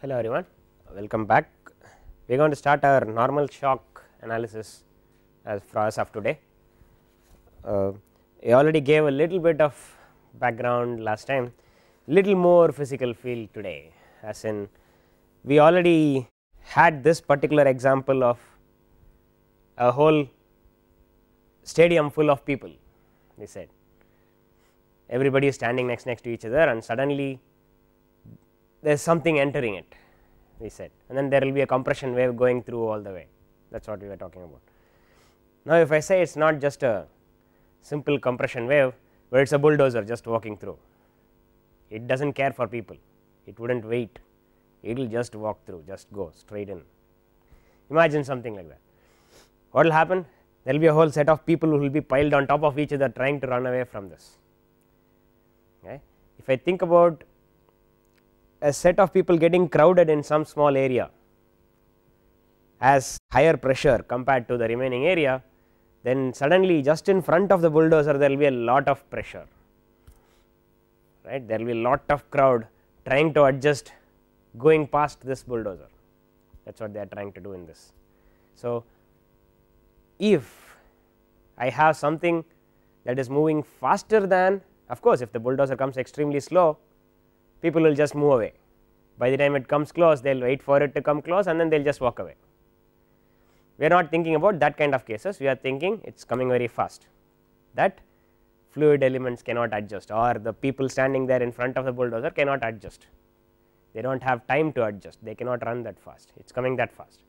Hello everyone, welcome back. We are going to start our normal shock analysis as of today. I already gave a little bit of background last time, little more physical field today, as in we already had this particular example of a whole stadium full of people. We said everybody is standing next to each other and suddenly there is something entering it, we said, and then there will be a compression wave going through all the way. That is what we were talking about. Now, if I say it is not just a simple compression wave, but it is a bulldozer just walking through, it does not care for people, it would not wait, it will just walk through, just go straight in. Imagine something like that. What will happen? There will be a whole set of people who will be piled on top of each other trying to run away from this. Okay. If I think about a set of people getting crowded in some small area as higher pressure compared to the remaining area, then suddenly just in front of the bulldozer there will be a lot of pressure, right. There will be a lot of crowd trying to adjust going past this bulldozer, that is what they are trying to do in this. So, if I have something that is moving faster than, of course, if the bulldozer comes extremely slow, people will just move away. By the time it comes close, they will wait for it to come close and then they will just walk away. We are not thinking about that kind of cases, we are thinking it is coming very fast, that fluid elements cannot adjust, or the people standing there in front of the bulldozer cannot adjust, they do not have time to adjust, they cannot run that fast, it is coming that fast.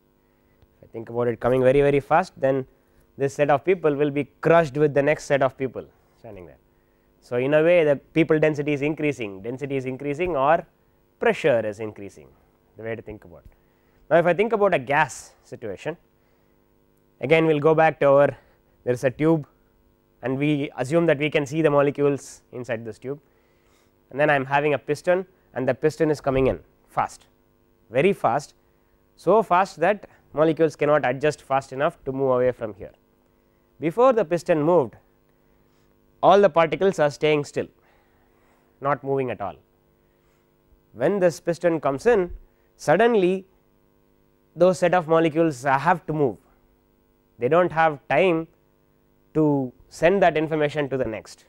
If I think about it coming very fast, then this set of people will be crushed with the next set of people standing there. So, in a way the people density is increasing or pressure is increasing, the way to think about it. Now, if I think about a gas situation, again we will go back to our, there is a tube and we assume that we can see the molecules inside this tube, and then I am having a piston and the piston is coming in fast, very fast, so fast that molecules cannot adjust fast enough to move away from here. Before the piston moved, all the particles are staying still, not moving at all. When this piston comes in, suddenly those set of molecules have to move, they do not have time to send that information to the next.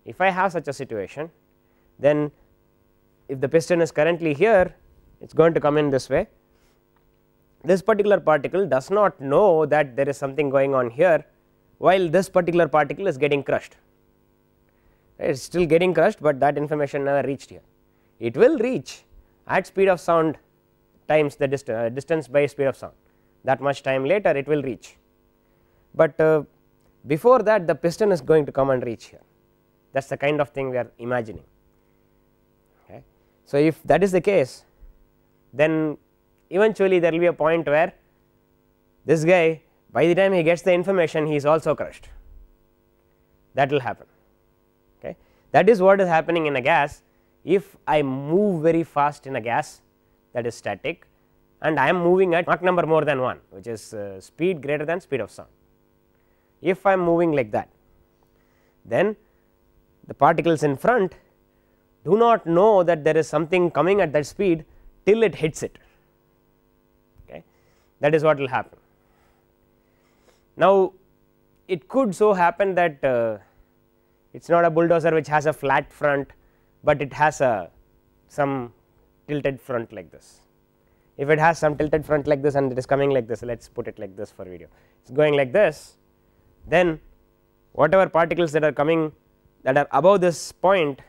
If I have such a situation, then if the piston is currently here, it is going to come in this way. This particular particle does not know that there is something going on here, while this particular particle is getting crushed, it is still getting crushed, but that information never reached here. It will reach at speed of sound times the distance by speed of sound, that much time later it will reach, but before that the piston is going to come and reach here, that is the kind of thing we are imagining. Okay. So, if that is the case, then eventually there will be a point where this guy, by the time he gets the information, he is also crushed, that will happen. Okay. That is what is happening in a gas. If I move very fast in a gas, that is static, and I am moving at Mach number more than 1, which is speed greater than speed of sound. If I am moving like that, then the particles in front do not know that there is something coming at that speed till it hits it. Okay. That is what will happen. Now, it could so happen that it is not a bulldozer which has a flat front, but it has a some tilted front like this. If it has some tilted front like this and it is coming like this, let us put it like this for video, it is going like this, then whatever particles that are coming that are above this point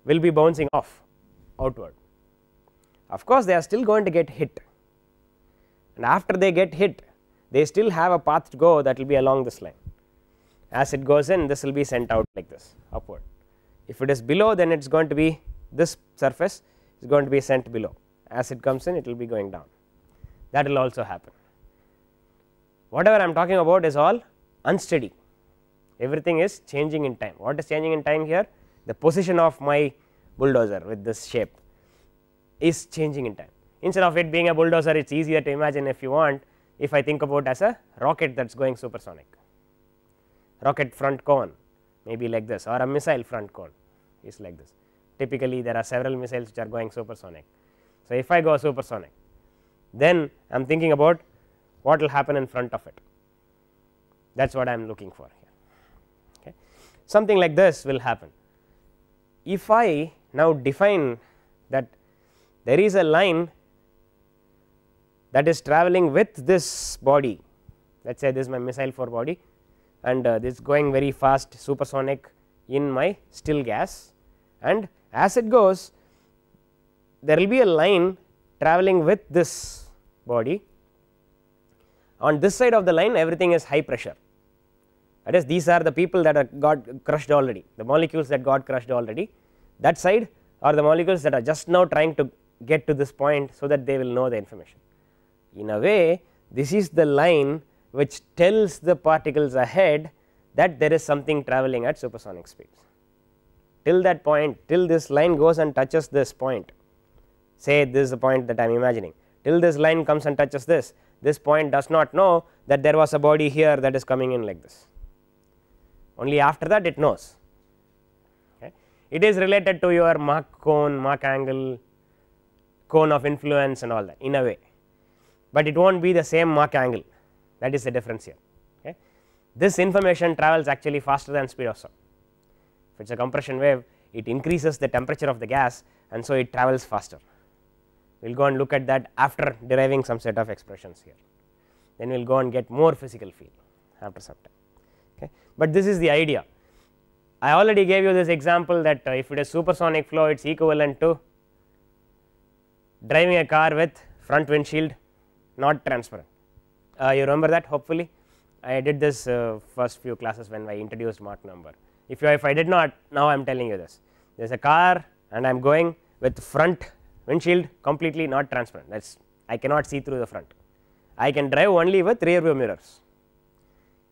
will be bouncing off outward. Of course, they are still going to get hit, and after they get hit, they still have a path to go that will be along this line. As it goes in, this will be sent out like this upward. If it is below, then it is going to be, this surface is going to be sent below, as it comes in it will be going down, that will also happen. Whatever I am talking about is all unsteady, everything is changing in time. What is changing in time here? The position of my bulldozer with this shape is changing in time. Instead of it being a bulldozer, it is easier to imagine if you want, if I think about as a rocket that is going supersonic, rocket front cone maybe like this, or a missile front cone is like this. Typically there are several missiles which are going supersonic. So, if I go supersonic, then I am thinking about what will happen in front of it, that is what I am looking for here. Okay. Something like this will happen. If I now define that there is a line that is traveling with this body, let us say this is my missile 4 body, and this is going very fast supersonic in my still gas, and as it goes there will be a line traveling with this body. On this side of the line everything is high pressure, that is these are the people that are got crushed already, the molecules that got crushed already. That side are the molecules that are just now trying to get to this point, so that they will know the information. In a way this is the line which tells the particles ahead that there is something traveling at supersonic speeds. Till that point, till this line goes and touches this point, say this is the point that I am imagining, till this line comes and touches this, this point does not know that there was a body here that is coming in like this, only after that it knows. Okay. It is related to your Mach cone, Mach angle, cone of influence and all that in a way, but it will not be the same Mach angle, that is the difference here. Okay. This information travels actually faster than speed of sound. If it is a compression wave, it increases the temperature of the gas, and so it travels faster. We will go and look at that after deriving some set of expressions here, then we will go and get more physical feel after some time. Okay. But this is the idea. I already gave you this example that if it is supersonic flow, it is equivalent to driving a car with front windshield not transparent. You remember that, hopefully I did this first few classes when I introduced Mach number. If I did not, now I am telling you this, there is a car and I am going with front windshield completely not transparent, that is I cannot see through the front, I can drive only with rear view mirrors.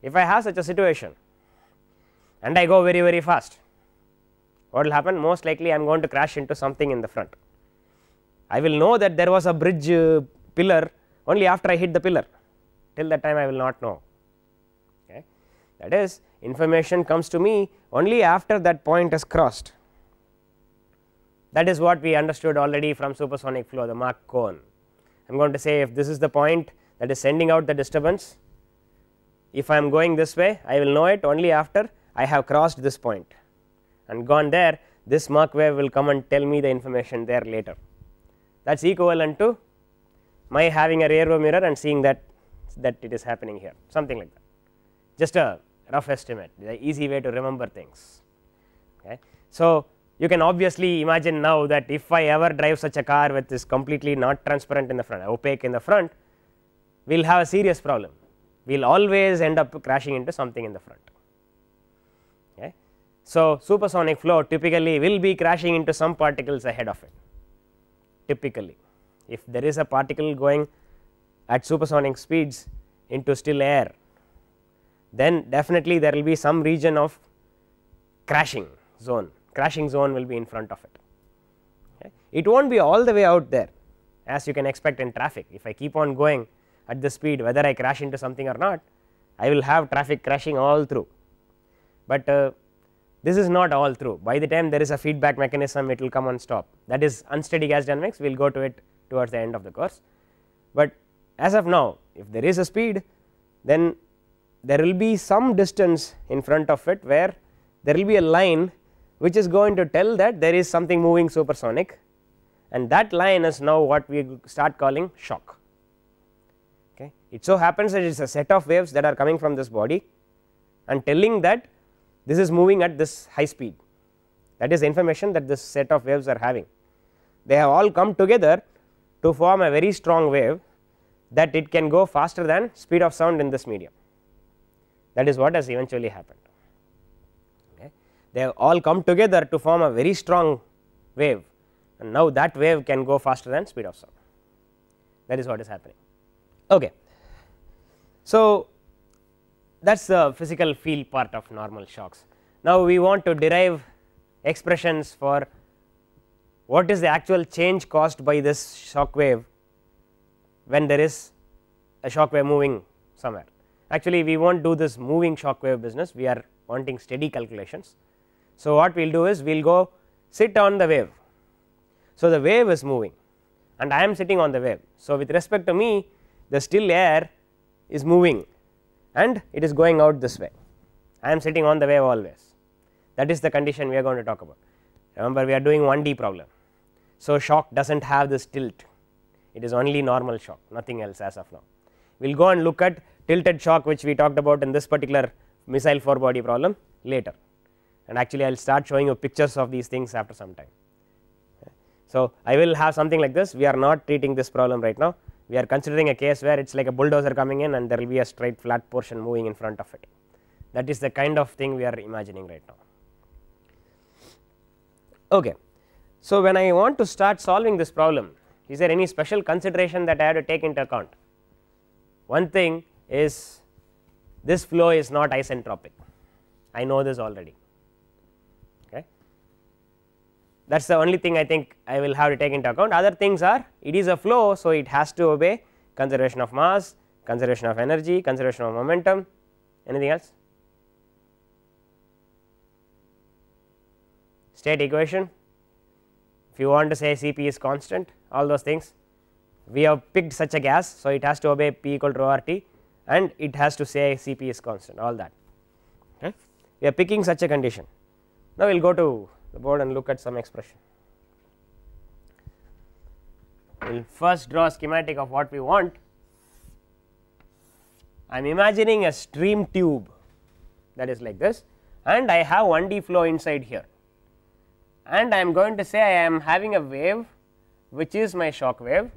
If I have such a situation and I go very very fast, what will happen? Most likely I am going to crash into something in the front. I will know that there was a bridge pillar only after I hit the pillar, till that time I will not know. Okay. That is, information comes to me only after that point is crossed. That is what we understood already from supersonic flow, the Mach cone. I am going to say if this is the point that is sending out the disturbance, if I am going this way I will know it only after I have crossed this point and gone there, this Mach wave will come and tell me the information there later. That is equivalent to my having a rear view mirror and seeing that it is happening here, something like that, just a rough estimate, the easy way to remember things. Okay. So, you can obviously imagine now that if I ever drive such a car with this completely not transparent in the front, opaque in the front, we will have a serious problem, we will always end up crashing into something in the front. Okay. So, supersonic flow typically will be crashing into some particles ahead of it, typically. If there is a particle going at supersonic speeds into still air, then definitely there will be some region of crashing zone will be in front of it. Okay. It will not be all the way out there as you can expect in traffic. If I keep on going at the speed, whether I crash into something or not, I will have traffic crashing all through, but this is not all through. By the time there is a feedback mechanism, it will come and stop. That is unsteady gas dynamics, we will go to it towards the end of the course, but as of now if there is a speed, then there will be some distance in front of it where there will be a line which is going to tell that there is something moving supersonic, and that line is now what we start calling shock. Okay. It so happens that it is a set of waves that are coming from this body and telling that this is moving at this high speed, that is information that this set of waves are having. They have all come together to form a very strong wave that it can go faster than speed of sound in this medium. That is what has eventually happened. Okay. They have all come together to form a very strong wave, and now that wave can go faster than speed of sound. That is what is happening. Okay. So, that is the physical field part of normal shocks. Now, we want to derive expressions for what is the actual change caused by this shock wave when there is a shock wave moving somewhere. Actually, we will not do this moving shock wave business, we are wanting steady calculations. So, what we will do is we will go sit on the wave. So, the wave is moving, and I am sitting on the wave. So, with respect to me the still air is moving and it is going out this way, I am sitting on the wave always. That is the condition we are going to talk about. Remember, we are doing 1D problem. So, shock does not have this tilt, it is only normal shock, nothing else as of now. We will go and look at tilted shock, which we talked about in this particular missile 4 body problem later, and actually I will start showing you pictures of these things after some time. So, I will have something like this. We are not treating this problem right now, we are considering a case where it is like a bulldozer coming in and there will be a straight flat portion moving in front of it. That is the kind of thing we are imagining right now. Okay. So, when I want to start solving this problem, is there any special consideration that I have to take into account? One thing is this flow is not isentropic, I know this already. Okay. That is the only thing I think I will have to take into account. Other things are, it is a flow, so it has to obey conservation of mass, conservation of energy, conservation of momentum. Anything else? State equation, if you want to say Cp is constant, all those things. We have picked such a gas, so it has to obey P equal to rho RT and it has to say Cp is constant, all that. Okay. We are picking such a condition. Now, we will go to the board and look at some expression. We will first draw a schematic of what we want. I am imagining a stream tube that is like this, and I have 1D flow inside here, and I am going to say I am having a wave which is my shock wave,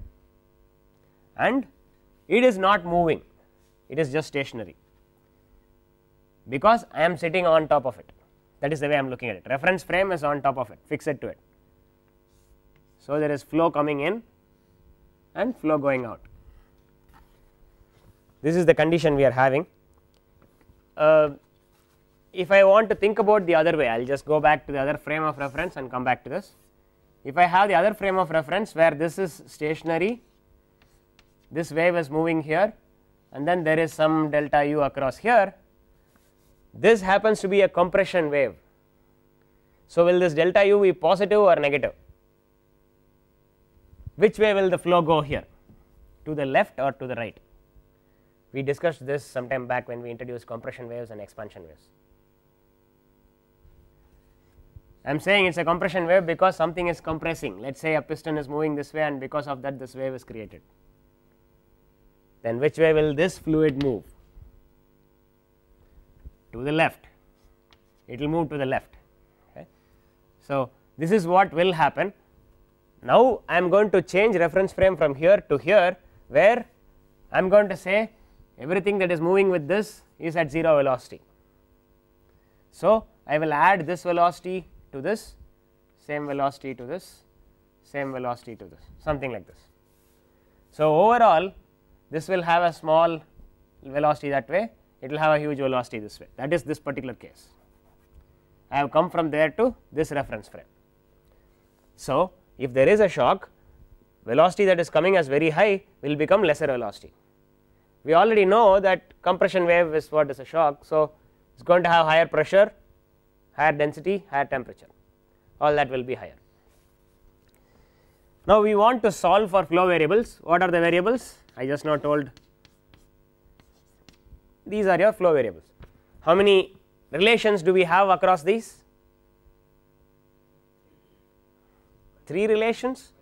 and it is not moving, it is just stationary because I am sitting on top of it. That is the way I am looking at it. Reference frame is on top of it, fixed to it. So, there is flow coming in and flow going out. This is the condition we are having. If I want to think about the other way, I will just go back to the other frame of reference and come back to this. If I have the other frame of reference where this is stationary, this wave is moving here and then there is some delta u across here, this happens to be a compression wave. So, will this delta u be positive or negative? Which way will the flow go here, to the left or to the right? We discussed this some time back when we introduced compression waves and expansion waves. I am saying it is a compression wave because something is compressing. Let us say a piston is moving this way and because of that this wave is created. Then which way will this fluid move? To the left, it will move to the left. Okay. So, this is what will happen. Now, I am going to change reference frame from here to here, where I am going to say everything that is moving with this is at 0 velocity. So, I will add this velocity to this, same velocity to this, same velocity to this, something like this. So, overall this will have a small velocity that way, it will have a huge velocity this way, that is this particular case. I have come from there to this reference frame. So, if there is a shock, velocity that is coming as very high will become lesser velocity. We already know that compression wave is what is a shock. So, it is going to have higher pressure, higher density, higher temperature, all that will be higher. Now, we want to solve for flow variables. What are the variables? I just now told, these are your flow variables. How many relations do we have across these? 3 relations.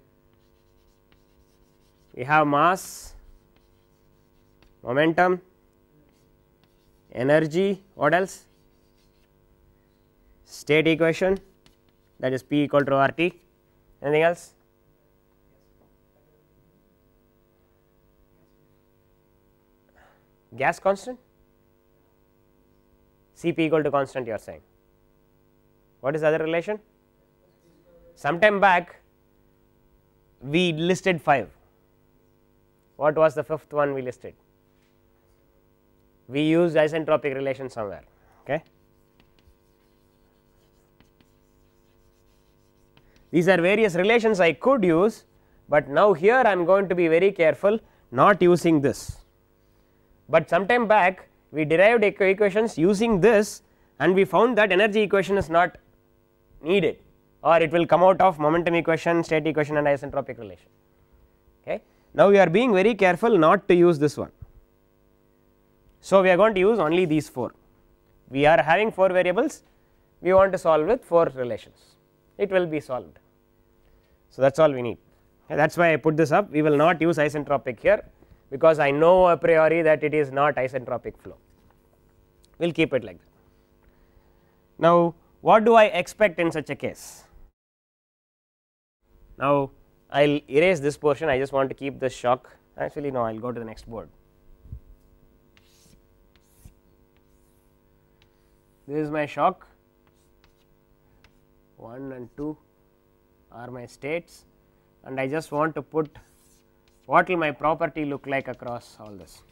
We have mass, momentum, energy, what else? State equation, that is P equal to rho RT. Anything else? Gas constant? Cp equal to constant you are saying. What is the other relation? Sometime back we listed 5. What was the 5th one we listed? We used isentropic relation somewhere. Okay. These are various relations I could use, but now here I am going to be very careful not using this. But sometime back we derived equations using this and we found that energy equation is not needed, or it will come out of momentum equation, state equation and isentropic relation. Okay. Now, we are being very careful not to use this one. So, we are going to use only these 4. We are having 4 variables, we want to solve with 4 relations, it will be solved. So, that is all we need. Okay. That is why I put this up. We will not use isentropic here, because I know a priori that it is not isentropic flow. We will keep it like that. Now, what do I expect in such a case? Now, I will erase this portion, I just want to keep this shock. Actually, no, I will go to the next board. This is my shock, 1 and 2 are my states, and I just want to put what will my property look like across all this.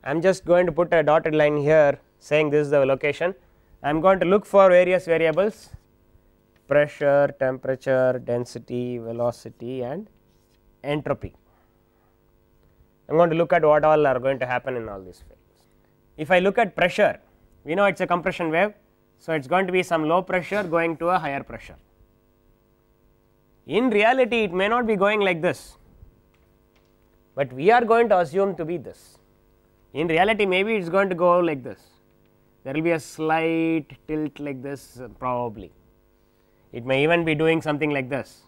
I am just going to put a dotted line here saying this is the location. I am going to look for various variables, pressure, temperature, density, velocity and entropy. I am going to look at what all are going to happen in all these fields. If I look at pressure, we know it is a compression wave. So, it is going to be some low pressure going to a higher pressure. In reality, it may not be going like this, but we are going to assume to be this. In reality, maybe it is going to go like this, there will be a slight tilt like this probably, it may even be doing something like this.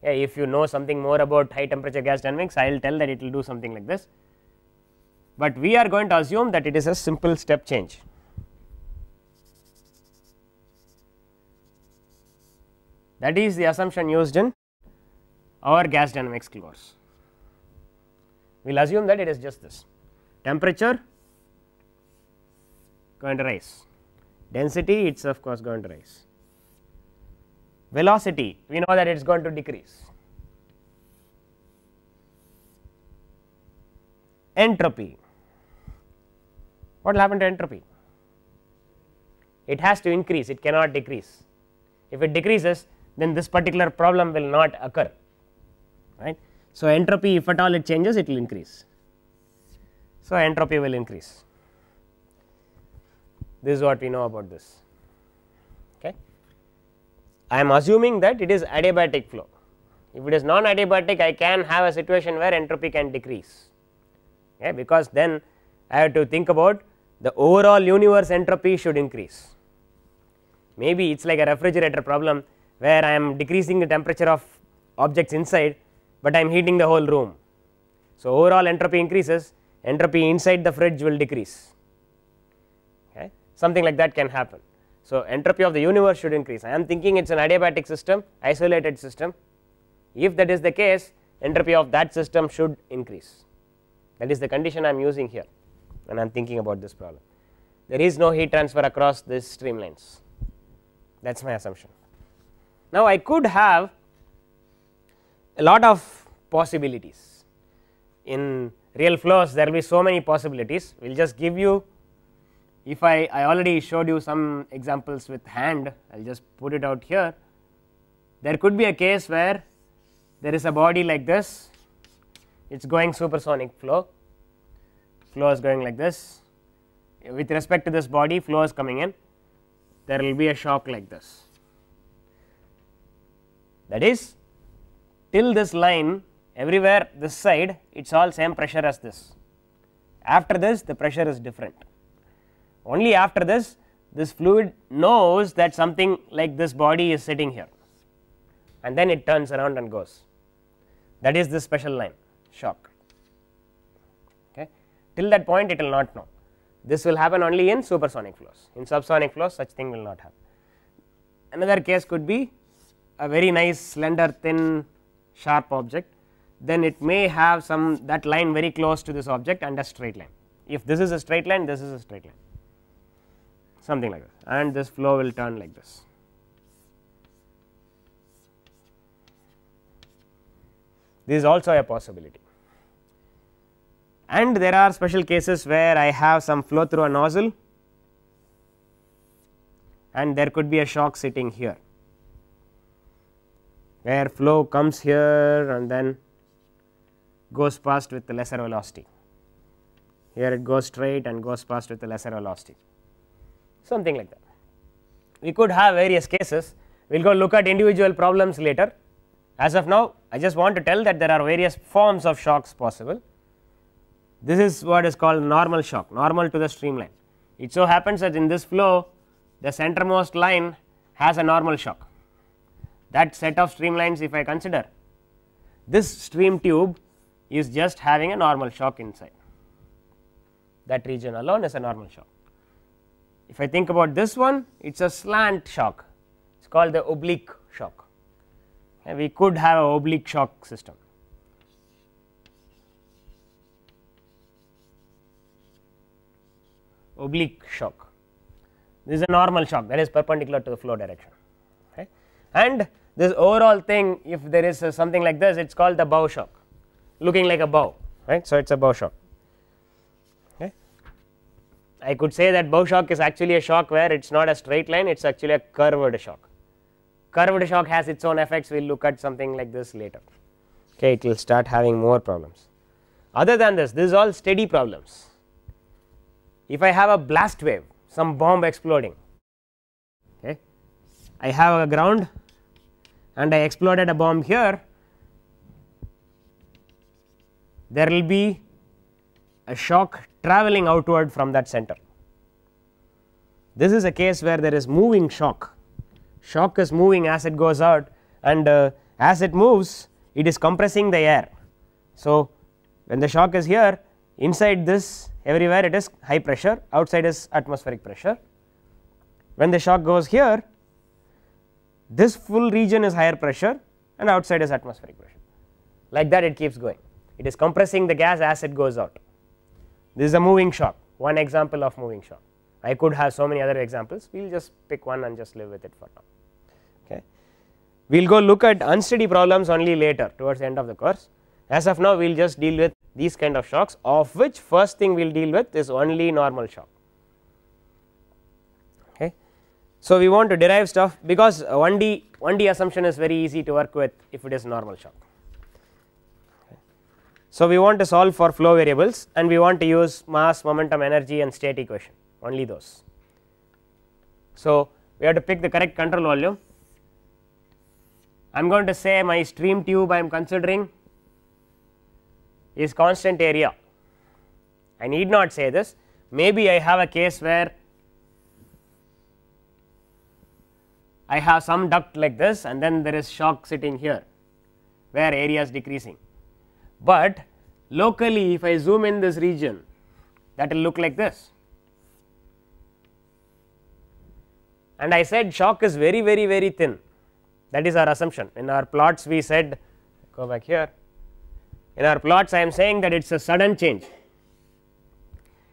Yeah, if you know something more about high temperature gas dynamics, I will tell that it will do something like this, but we are going to assume that it is a simple step change. That is the assumption used in our gas dynamics course. We will assume that it is just this, temperature going to rise, density it is of course going to rise, velocity we know that it is going to decrease, entropy, what will happen to entropy? It has to increase, it cannot decrease. If it decreases, then this particular problem will not occur, right. So, entropy if at all it changes, it will increase. So, entropy will increase. This is what we know about this. Okay. I am assuming that it is adiabatic flow. If it is non adiabatic, I can have a situation where entropy can decrease, okay, because then I have to think about the overall universe entropy should increase. Maybe it is like a refrigerator problem where I am decreasing the temperature of objects inside, but I am heating the whole room. So, overall entropy increases, entropy inside the fridge will decrease, okay. Something like that can happen. So, entropy of the universe should increase. I am thinking it is an adiabatic system, isolated system. If that is the case, entropy of that system should increase. That is the condition I am using here when I am thinking about this problem. There is no heat transfer across these streamlines, that is my assumption. Now, I could have a lot of possibilities. In real flows, there will be so many possibilities. We will just give you, if I already showed you some examples with hand, I will just put it out here. There could be a case where there is a body like this, it is going supersonic flow, flow is going like this, with respect to this body flow is coming in, there will be a shock like this. That is, till this line everywhere this side it is all same pressure as this, after this the pressure is different. Only after this fluid knows that something like this body is sitting here, and then it turns around and goes, that is this special line shock, okay. Till that point it will not know. This will happen only in supersonic flows, in subsonic flows such thing will not happen. Another case could be a very nice slender thin sharp object, then it may have some that line very close to this object and a straight line. If this is a straight line, this is a straight line, something like that, and this flow will turn like this. This is also a possibility. And there are special cases where I have some flow through a nozzle and there could be a shock sitting here. where flow comes here and then goes past with the lesser velocity. Here it goes straight and goes past with the lesser velocity, something like that. We could have various cases, we will go look at individual problems later. As of now, I just want to tell that there are various forms of shocks possible. This is what is called normal shock, normal to the streamline. It so happens that in this flow, the centermost line has a normal shock. That set of streamlines, if I consider, this stream tube is just having a normal shock inside. That region alone is a normal shock. If I think about this one, it is a slant shock, it is called the oblique shock. And we could have an oblique shock system. Oblique shock, this is a normal shock that is perpendicular to the flow direction, okay. And this overall thing, if there is something like this, it is called the bow shock, looking like a bow, right. So, it is a bow shock. Okay. I could say that bow shock is actually a shock where it is not a straight line, it is actually a curved shock. Curved shock has its own effects, we will look at something like this later, okay. It will start having more problems. Other than this is all steady problems. If I have a blast wave, some bomb exploding, okay, I have a ground and I exploded a bomb here, there will be a shock traveling outward from that center. This is a case where there is moving shock, shock is moving as it goes out, and as it moves it is compressing the air. So, when the shock is here, inside this everywhere it is high pressure, outside is atmospheric pressure. When the shock goes here, this full region is higher pressure and outside is atmospheric pressure, like that it keeps going, it is compressing the gas as it goes out. This is a moving shock, one example of moving shock. I could have so many other examples, we will just pick one and just live with it for now, okay. We will go look at unsteady problems only later towards the end of the course. As of now, we will just deal with these kind of shocks, of which first thing we will deal with is only normal shock, okay. So, we want to derive stuff because 1D assumption is very easy to work with if it is normal shock, okay. So, we want to solve for flow variables and we want to use mass, momentum, energy and state equation, only those. So, we have to pick the correct control volume. I am going to say my stream tube I am considering is constant area. I need not say this, maybe I have a case where I have some duct like this and then there is shock sitting here where area is decreasing, but locally if I zoom in this region, that will look like this, and I said shock is very thin, that is our assumption. In our plots we said, go back here, in our plots I am saying that it is a sudden change,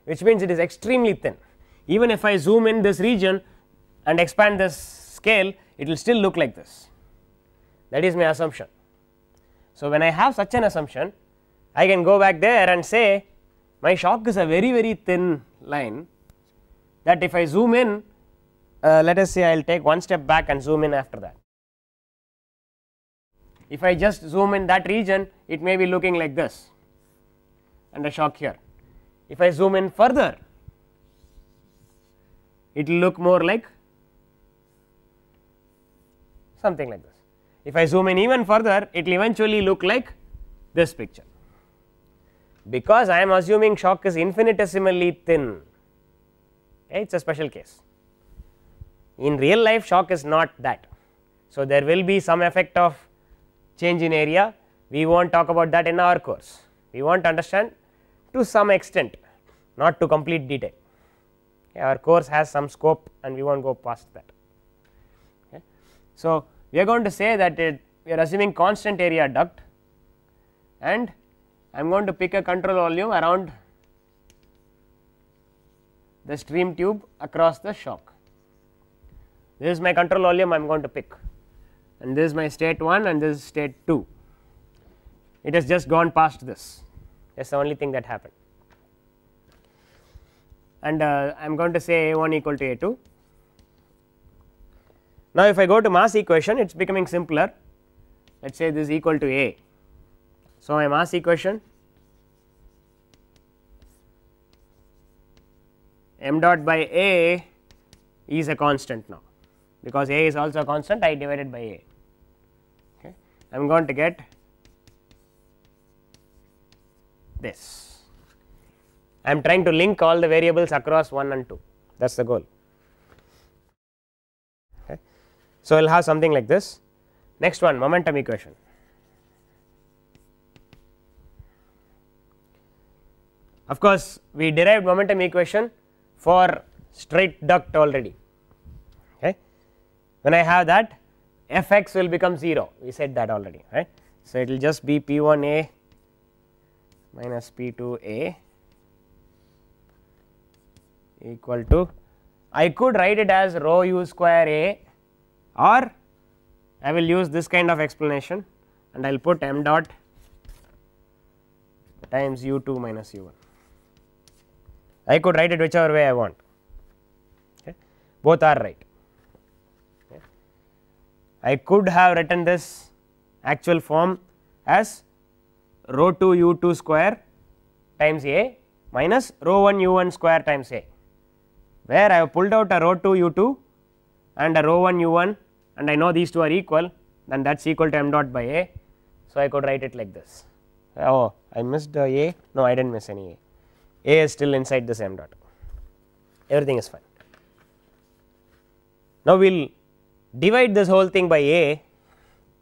which means it is extremely thin. Even if I zoom in this region and expand this scale, it will still look like this, that is my assumption. So, when I have such an assumption, I can go back there and say my shock is a very thin line, that if I zoom in, let us say I will take one step back and zoom in after that. If I just zoom in that region, it may be looking like this and a shock here. If I zoom in further, it will look more like something like this. If I zoom in even further, it will eventually look like this picture, because I am assuming shock is infinitesimally thin, okay, it is a special case. In real life shock is not that. So, there will be some effect of change in area, we will not talk about that in our course, we want to understand to some extent, not to complete detail, okay. Our course has some scope and we will not go past that, okay. So, we are going to say that we are assuming constant area duct and I am going to pick a control volume around the stream tube across the shock. This is my control volume I am going to pick, and this is my state 1 and this is state 2. It has just gone past this, that is the only thing that happened, and I am going to say A1 equal to A2. Now, if I go to mass equation, it is becoming simpler. let us say this is equal to A. So, my mass equation m dot by A is a constant now, because A is also a constant, I divided by A. Okay. I am going to get this. I am trying to link all the variables across 1 and 2, that is the goal. Okay. So, I will have something like this. Next one, momentum equation. Of course, we derived momentum equation for straight duct already. Okay. When I have that, Fx will become 0, we said that already, right. So, it will just be P1A minus P2A equal to, I could write it as rho u square A, or I will use this kind of explanation and I will put m dot times u2 minus u1. I could write it whichever way I want, okay. Both are right. Okay. I could have written this actual form as rho 2 u2 square times A minus rho 1 u1 square times A, where I have pulled out a rho 2 u2 and a rho 1 u1 and I know these two are equal, then that is equal to m dot by A. So, I could write it like this. Oh, I missed A, no, I did not miss any A. A is still inside this m dot, everything is fine. Now, we will divide this whole thing by A,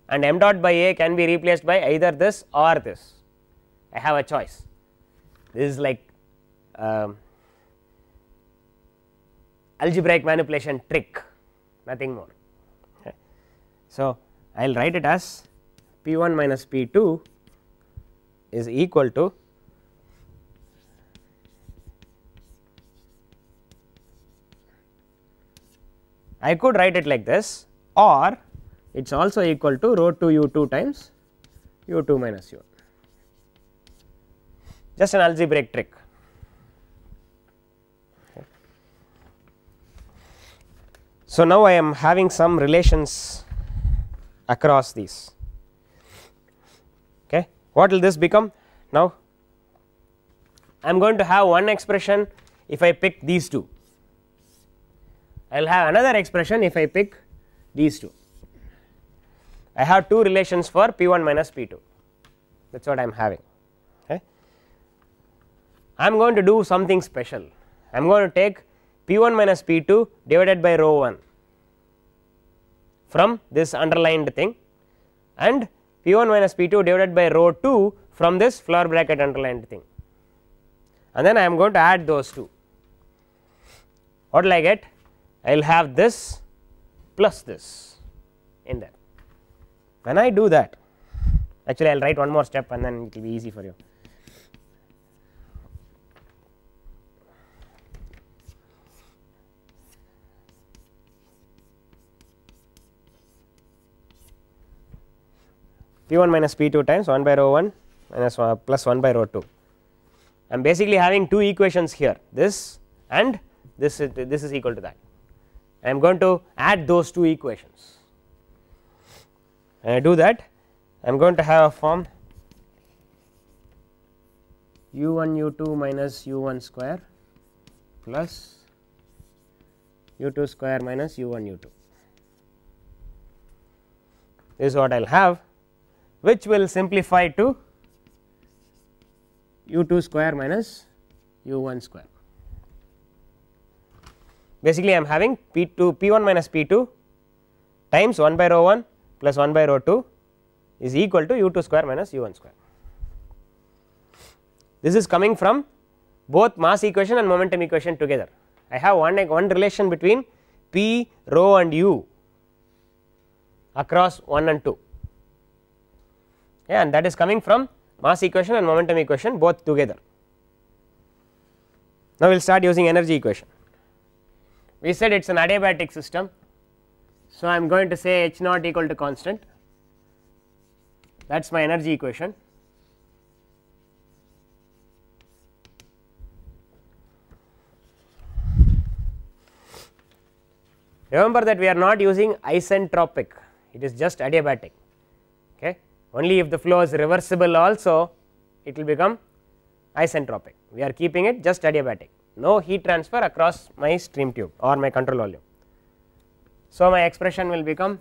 and m dot by A can be replaced by either this or this. I have a choice. This is like algebraic manipulation trick, nothing more. Okay. So, I will write it as P1 minus P2 is equal to I could write it like this, or it is also equal to rho 2 u2 times u2 minus u1, just an algebraic trick. Okay. So, now I am having some relations across these. Okay. What will this become? Now, I am going to have one expression if I pick these two. I will have another expression if I pick these two. I have two relations for P1 minus P2, that is what I am having. Okay. I am going to do something special. I am going to take P1 minus P2 divided by rho 1 from this underlined thing, and P1 minus P2 divided by rho 2 from this flower bracket underlined thing, and then I am going to add those two. What will I get? I will have this plus this in there. When I do that, actually I will write one more step and then it will be easy for you. P1 minus P2 times 1 by rho 1 minus 1 plus 1 by rho 2. I am basically having two equations here, this and this is equal to that. I am going to add those two equations. When I do that, I am going to have a form u1 u2 minus u1 square plus u2 square minus u1 u2. This is what I will have, which will simplify to u2 square minus u1 square. Basically, I am having P1 minus P2 times 1 by rho 1 plus 1 by rho 2 is equal to u2 square minus u1 square. This is coming from both mass equation and momentum equation together. I have one relation between P, rho and u across 1 and 2, and that is coming from mass equation and momentum equation both together. Now, we will start using energy equation. We said it is an adiabatic system. So, I am going to say H naught equal to constant, that is my energy equation. Remember that we are not using isentropic, it is just adiabatic. Okay. only if the flow is reversible also it will become isentropic. We are keeping it just adiabatic, no heat transfer across my stream tube or my control volume. So, my expression will become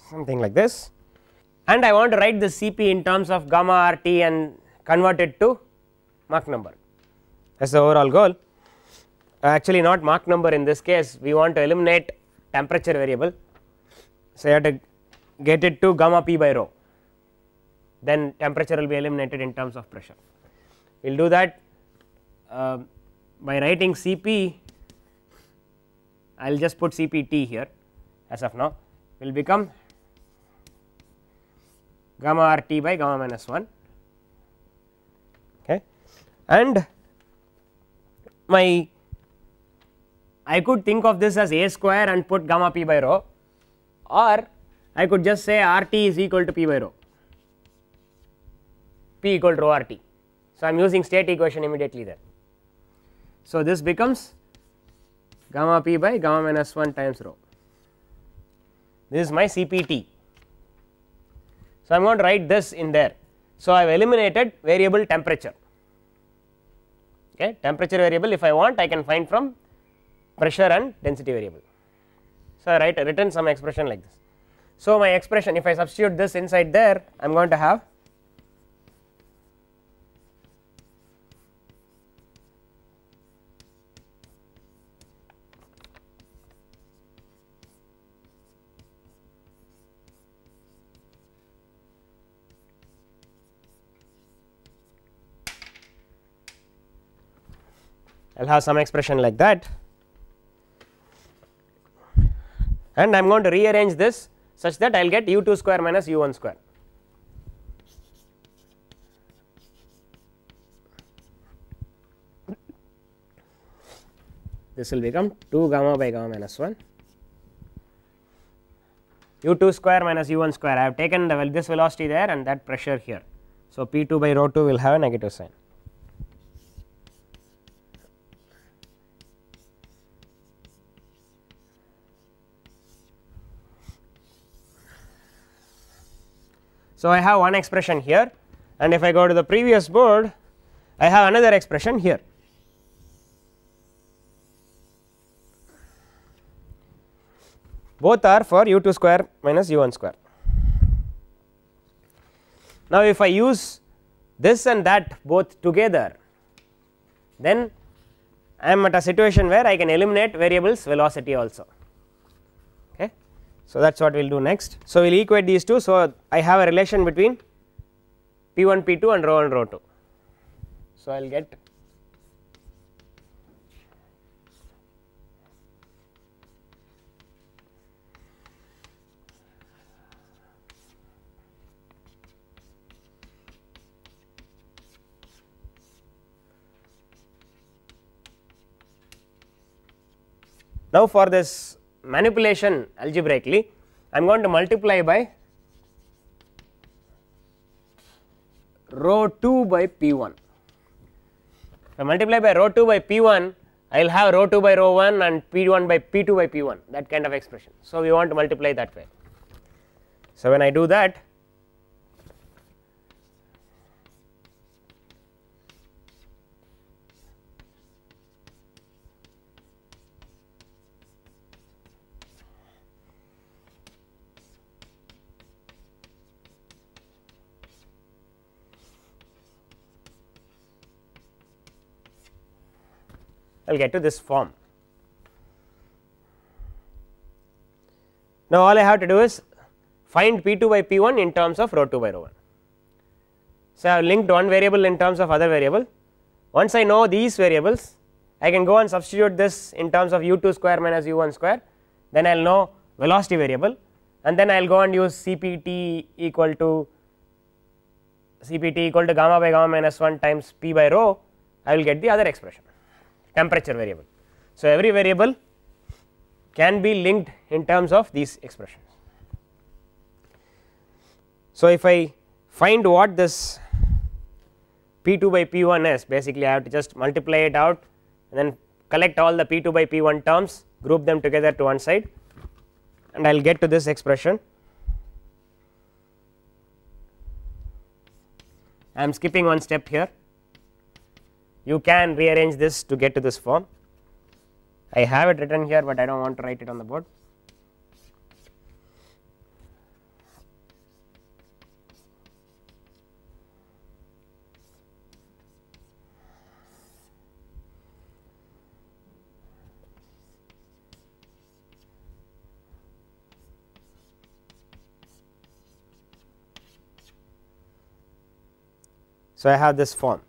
something like this, and I want to write the Cp in terms of gamma RT and convert it to Mach number. That is the overall goal. Actually not Mach number in this case, we want to eliminate temperature variable. So, you have to get it to gamma P by rho, then temperature will be eliminated in terms of pressure. We will do that by writing Cp, I will just put Cpt here as of now, will become gamma RT by gamma minus 1, okay. And my I could think of this as a square and put gamma P by rho, or I could just say RT is equal to P by rho, P equal to rho RT. So, I am using state equation immediately there. So, this becomes gamma P by gamma minus 1 times rho. This is my Cpt. So, I am going to write this in there. So, I have eliminated variable temperature, okay. Temperature variable if I want I can find from pressure and density variable. So, I written some expression like this. So, my expression if I substitute this inside there I am going to have I will have some expression like that, and I am going to rearrange this such that I will get u2 square minus u1 square. This will become 2 gamma by gamma minus 1 u2 square minus u1 square. I have taken this velocity there and that pressure here. So, P2 by rho 2 will have a negative sign. So, I have one expression here, and if I go to the previous board I have another expression here. Both are for u2 square minus u1 square. Now, if I use this and that both together, then I am at a situation where I can eliminate variables velocity also. Okay. So, that is what we will do next. So, we will equate these two. So, I have a relation between P1 P2 and rho 1 rho 2. So, I will get now for this manipulation algebraically I am going to multiply by rho 2 by P1. If I multiply by rho 2 by P1 I will have rho 2 by rho 1 and P1 by P2 by P1, that kind of expression. So, we want to multiply that way. So, when I do that I will get to this form. Now, all I have to do is find P2 by P1 in terms of rho 2 by rho 1. So, I have linked one variable in terms of other variable. Once I know these variables I can go and substitute this in terms of u2 square minus u1 square, then I will know velocity variable, and then I will go and use Cpt equal to gamma by gamma minus 1 times P by rho. I will get the other expression, temperature variable. So, every variable can be linked in terms of these expressions. So, if I find what this P2 by P1 is, basically I have to just multiply it out and then collect all the P2 by P1 terms, group them together to one side, and I will get to this expression. I am skipping one step here. You can rearrange this to get to this form. I have it written here, but I do not want to write it on the board. So, I have this form.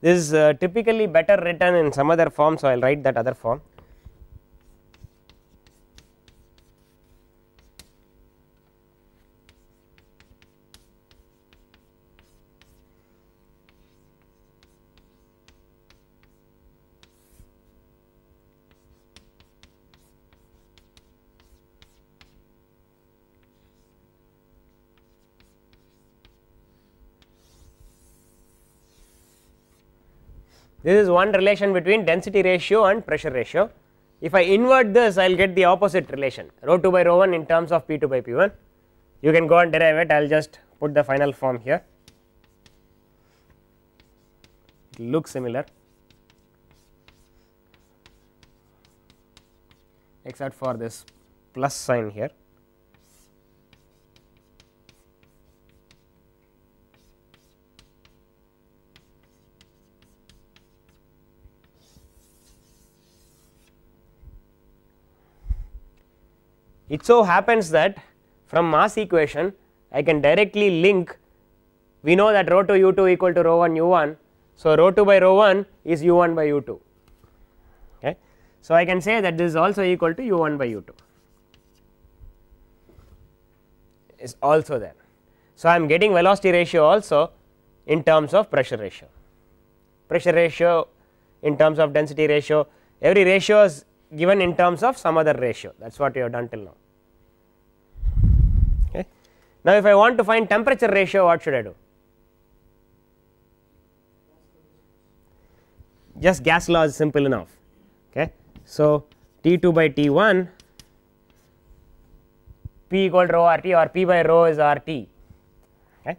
This is typically better written in some other form, so I will write that other form. This is one relation between density ratio and pressure ratio. If I invert this, I will get the opposite relation, rho 2 by rho 1 in terms of P2 by P1. You can go and derive it. I will just put the final form here. It looks similar, except for this plus sign here. It so happens that from mass equation I can directly link, we know that rho 2 u2 equal to rho 1 u1. So, rho 2 by rho 1 is u1 by u2. Okay. So, I can say that this is also equal to u1 by u2 is also there. So, I am getting velocity ratio also in terms of pressure ratio in terms of density ratio, every ratio is given in terms of some other ratio. That is what we have done till now. Okay. Now, if I want to find temperature ratio, what should I do? Just gas law is simple enough. Okay. So, T2 by T1 P equal to rho RT, or P by rho is RT. Okay.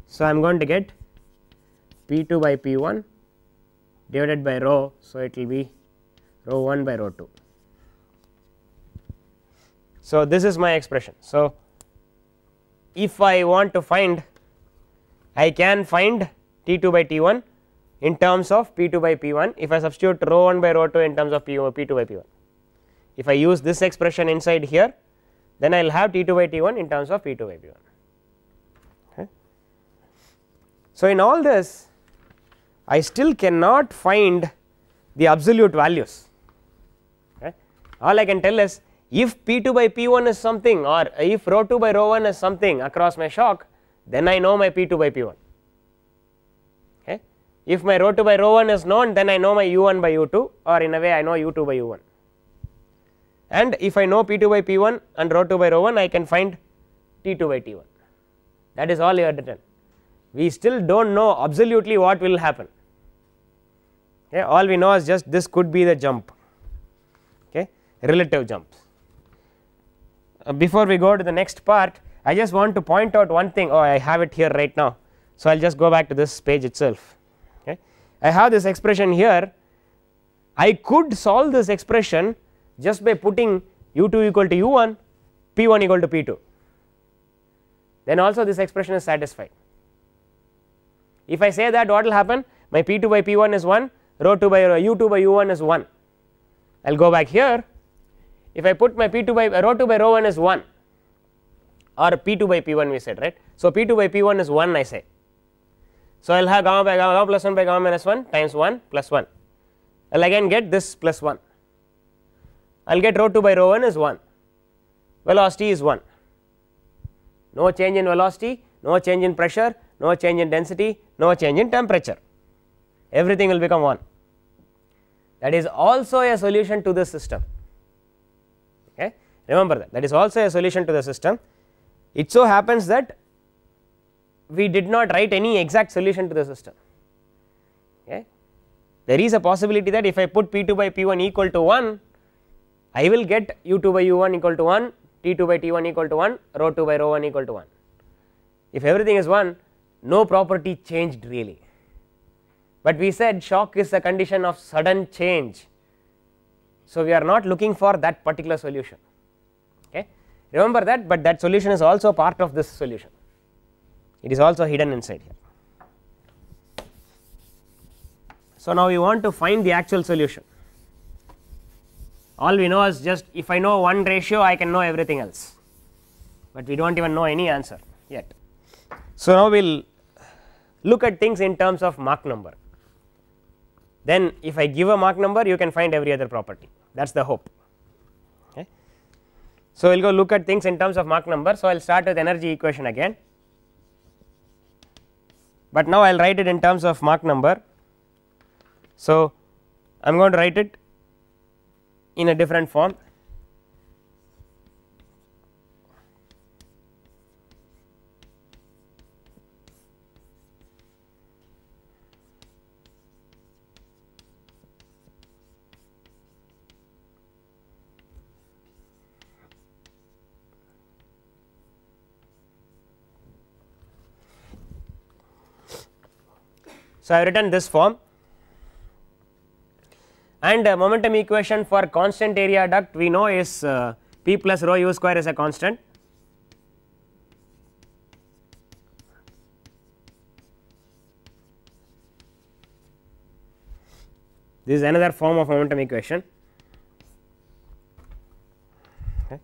So, I am going to get P2 by P1 divided by rho. So, it will be rho 1 by rho 2. So, this is my expression. So, if I want to find, I can find T2 by T1 in terms of P2 by P1 if I substitute rho 1 by rho 2 in terms of P2 by P1. If I use this expression inside here, then I will have T2 by T1 in terms of P2 by P1. Okay. So, in all this I still cannot find the absolute values. Okay. All I can tell is, if P2 by P1 is something, or if rho 2 by rho 1 is something across my shock, then I know my P2 by P1. Okay. If my rho 2 by rho 1 is known, then I know my u1 by u2, or in a way I know u2 by u1. And if I know P2 by P1 and rho 2 by rho 1, I can find T2 by T1. That is all you have written. We still do not know absolutely what will happen. Okay. All we know is just this could be the jump, okay, relative jumps. Before we go to the next part, I just want to point out one thing. Oh, I have it here right now. So, I will just go back to this page itself. Okay. I have this expression here. I could solve this expression just by putting u2 equal to u1, p1 equal to p2. Then also this expression is satisfied. If I say that, what will happen? My p2 by p1 is 1, rho 2 by u2 by u1 is 1. I will go back here. If I put my P2 by rho 2 by rho 1 is 1, or P2 by P1 we said, right. So, P2 by P1 is 1 I say. So, I will have gamma by gamma plus 1 by gamma minus 1 times 1 plus 1. I will again get this plus 1. I will get rho 2 by rho 1 is 1, velocity is 1, no change in velocity, no change in pressure, no change in density, no change in temperature, everything will become 1. That is also a solution to this system. remember that is also a solution to the system. It so happens that we did not write any exact solution to the system. Okay. There is a possibility that if I put P2 by P1 equal to 1, I will get U2 by U1 equal to 1, T2 by T1 equal to 1, rho 2 by rho 1 equal to 1. If everything is 1, no property changed really, but we said shock is a condition of sudden change. So, we are not looking for that particular solution. Okay. Remember that, but that solution is also part of this solution, it is also hidden inside here. So, now we want to find the actual solution. All we know is just if I know one ratio I can know everything else, but we do not even know any answer yet. So, now we will look at things in terms of Mach number, then if I give a Mach number you can find every other property, that is the hope. Okay. So, we will go look at things in terms of Mach number. So, I will start with energy equation again, but now I will write it in terms of Mach number. So, I am going to write it in a different form. So, I have written this form, and momentum equation for constant area duct we know is P plus rho u square is a constant. This is another form of momentum equation. Okay.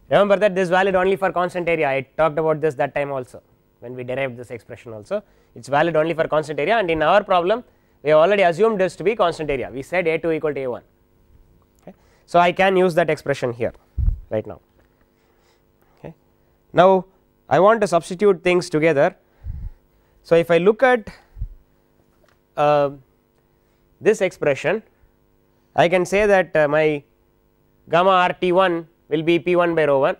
Remember that this is valid only for constant area, I talked about this that time also when we derived this expression also, it is valid only for constant area, and in our problem we have already assumed this to be constant area, we said A2 equal to A1. Okay. So, I can use that expression here right now. Okay. Now, I want to substitute things together. So, if I look at this expression, I can say that my gamma RT1 will be P1 by rho 1,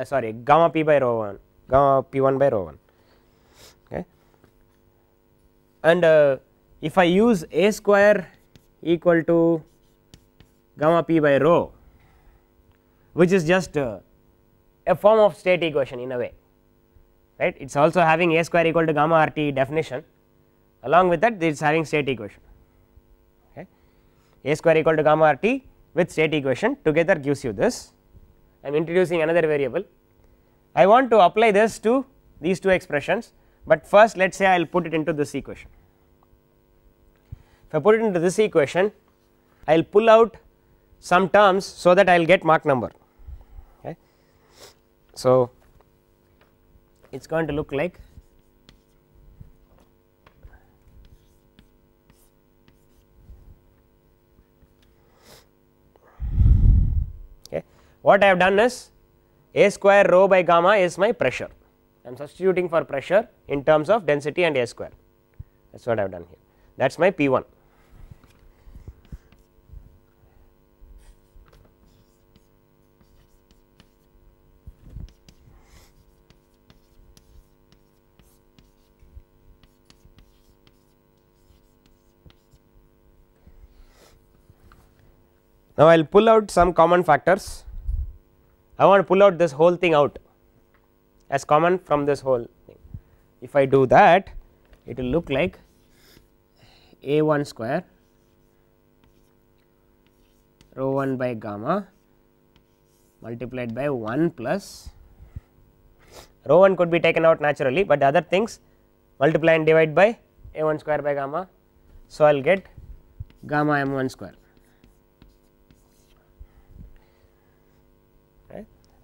sorry, gamma P by rho 1, gamma P1 by rho 1. Okay. And if I use A square equal to gamma P by rho, which is just a form of state equation in a way, right, it is also having A square equal to gamma RT definition, along with that it is having state equation. Okay. A square equal to gamma RT with state equation together gives you this. I am introducing another variable. I want to apply this to these two expressions, but first let us say I will put it into this equation. If I put it into this equation, I will pull out some terms so that I will get Mach number. Okay. So, it is going to look like okay. What I have done is A square rho by gamma is my pressure, I am substituting for pressure in terms of density and A square, that is what I have done here, that is my P1. Now, I will pull out some common factors. I want to pull out this whole thing out as common from this whole thing. If I do that, it will look like A1 square rho 1 by gamma multiplied by 1 plus rho 1 could be taken out naturally, but the other things multiply and divide by A1 square by gamma. So, I will get gamma M1 square.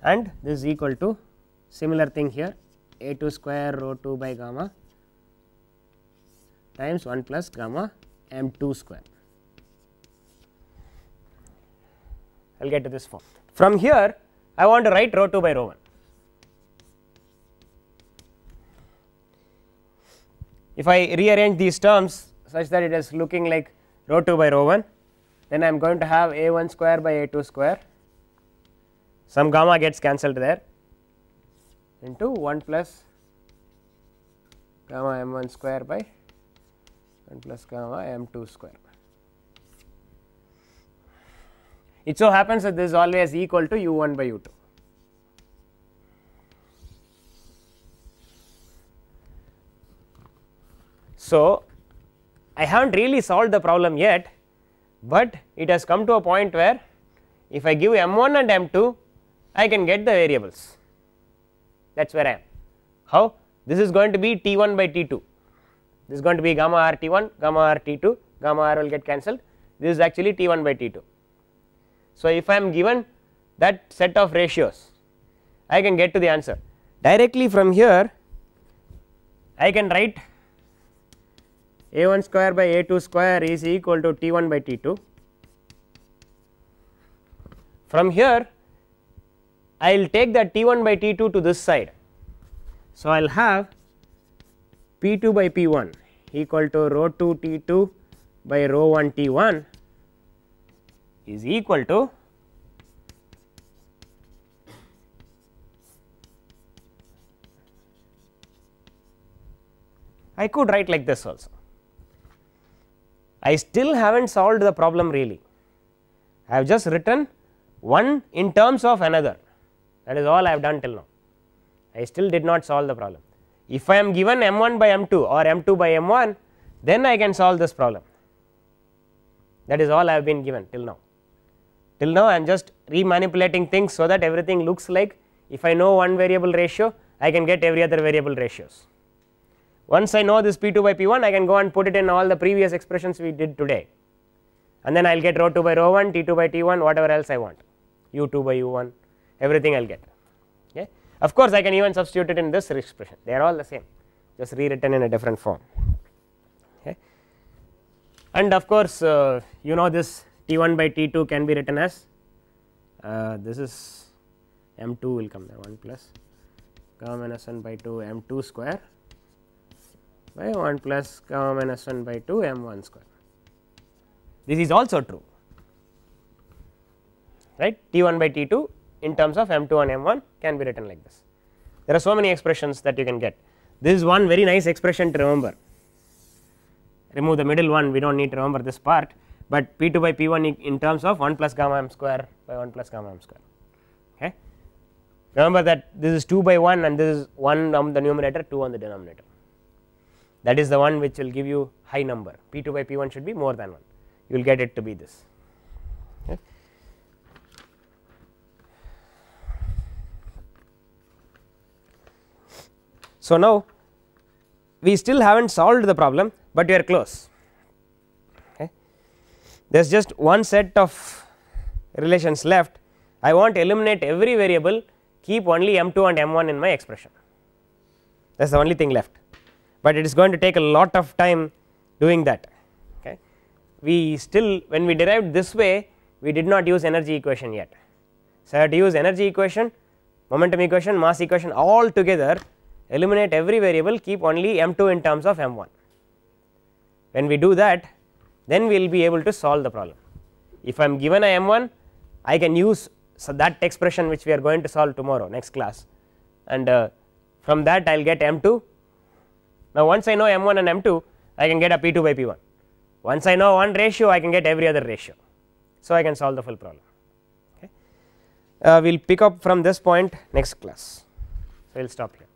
And this is equal to similar thing here A2 square rho 2 by gamma times 1 plus gamma M2 square. I will get to this form. From here I want to write rho 2 by rho 1. If I rearrange these terms such that it is looking like rho 2 by rho 1, then I am going to have A1 square by A2 square, some gamma gets cancelled there, into 1 plus gamma m1 square by 1 plus gamma m2 square. It so happens that this is always equal to u1 by u2. So, I have not really solved the problem yet, but it has come to a point where if I give m1 and m2, I can get the variables. That is where I am. How? This is going to be T1 by T2, this is going to be gamma r T1, gamma r T2, gamma r will get cancelled, this is actually T1 by T2. So, if I am given that set of ratios, I can get to the answer. Directly from here, I can write A1 square by A2 square is equal to T1 by T2. From here, I will take that T1 by T2 to this side. So, I will have P2 by P1 equal to rho 2 T2 by rho 1 T1 is equal to I could write like this also. I still have not solved the problem really. I have just written one in terms of another, that is all I have done till now. I still did not solve the problem. If I am given m1 by m2 or m2 by m1, then I can solve this problem. That is all I have been given till now. Till now I am just remanipulating things so that everything looks like if I know one variable ratio, I can get every other variable ratios. Once I know this P2 by P1, I can go and put it in all the previous expressions we did today, and then I will get rho 2 by rho 1, T2 by T1, whatever else I want, U2 by U1, everything I will get. Okay. Of course, I can even substitute it in this expression, they are all the same, just rewritten in a different form. Okay. And of course, you know this T1 by T2 can be written as this is m2 will come there 1 plus gamma minus 1 by 2 m2 square by 1 plus gamma minus 1 by 2 m1 square. This is also true, right. T1 by T2 in terms of m2 and m1 can be written like this. There are so many expressions that you can get. This is one very nice expression to remember. Remove the middle one, we do not need to remember this part, but P2 by P1 in terms of 1 plus gamma m square by 1 plus gamma m square. Okay. Remember that this is 2 by 1 and this is 1 on the numerator, 2 on the denominator. That is the one which will give you high number. P2 by P1 should be more than 1, you will get it to be this. Okay. So, now we still have not solved the problem, but we are close. Okay. There is just one set of relations left. I want to eliminate every variable, keep only m2 and m1 in my expression, that is the only thing left, but it is going to take a lot of time doing that. Okay. We still, when we derived this way, we did not use energy equation yet. So, I have to use energy equation, momentum equation, mass equation all together, eliminate every variable, keep only m2 in terms of m1. When we do that, then we will be able to solve the problem. If I am given a m1, I can use that expression which we are going to solve tomorrow next class, and from that I will get m2. Now, once I know m1 and m2, I can get a P2 by P1. Once I know one ratio, I can get every other ratio. So, I can solve the full problem. Okay. We will pick up from this point next class. So, we will stop here.